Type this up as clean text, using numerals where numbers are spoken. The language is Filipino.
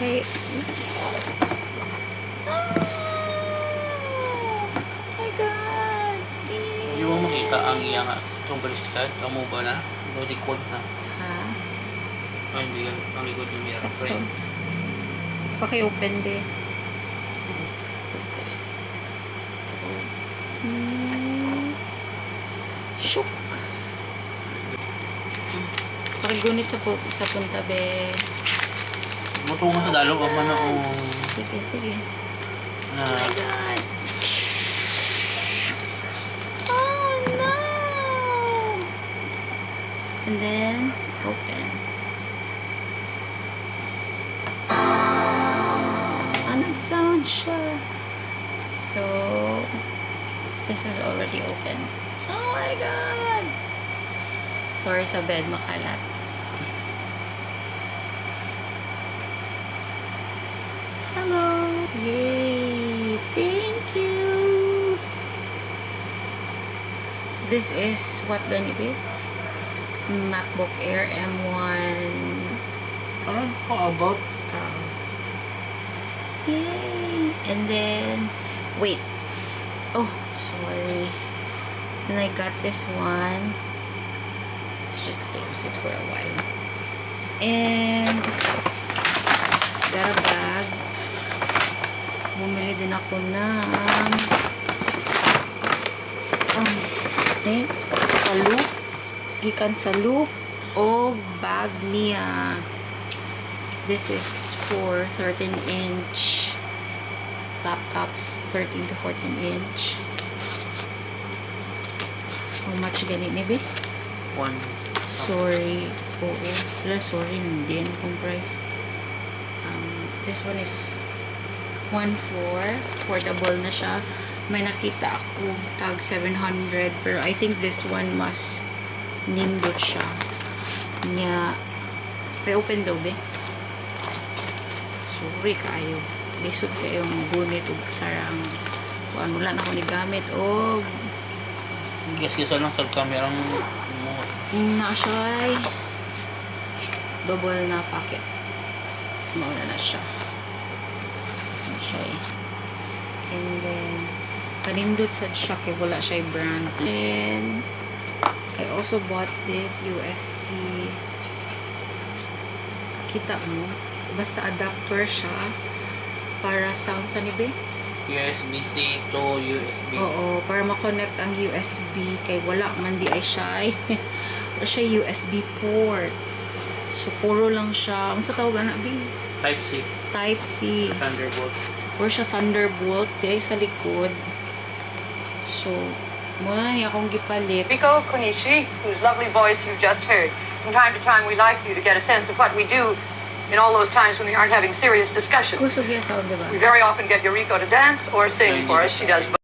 Okay. Oh my God. Hindi mo makita ang iyang itong baliskad. Amo ba na? Record na. Ha? Ay, hindi yan. Ang likod yung mirror Sakto. frame. Paki-open din. Shook. Pakigunit sa punta, be. Mutunga sa dalo. Ang mana o... Sige, sige. Na... Oh my God. Oh, no. And then, open. Nag-sound siya. So, this is already open. Oh my God! Sorry sa bed, makalat. Hello! Yay! Thank you! This is what gonna be? Macbook Air M1. Ano ko about? Yay! And then, wait. Oh, sorry. Then I got this one. Let's just close it for a while. And, got a bag. Bumili din ako ng sa loop. Gikan sa loop. O bag niya. This is for 13-inch laptops, 13 to 14-inch. How much ganit ni be? One. Sorry. Oo. Sorry, hindi yan kung price. This one is 1.4. Affordable na siya. May nakita ako tag 700, pero I think this one mas nindot siya. Nya, open daw be? Sorry kayo. Lisod kayong gunit o sarang kung ano lang ako ni gamit o Gas-gasa lang sa kamerang mo. na siya ay double na packet. Mauna na siya. Na siya eh. And then kanindot sa siya kaya wala siya brand. And I also bought this USB. Kita mo? Basta adapter siya para sound sa nibe? USB-C to USB. Oo, para ma-connect ang USB kay wala man di ay siya. Wala siya USB port. So, puro lang siya. Ano sa tawag na? Type-C. Type-C. Thunderbolt. So, puro siya Thunderbolt. Di ay sa likod. So, muna niya akong gipalit. Riko Konishi, whose lovely voice you just heard. From time to time, we like you to get a sense of what we do in all those times when we aren't having serious discussions. Kusog yung sound, diba? We very often get Yuriko to dance or sing for us. She does both.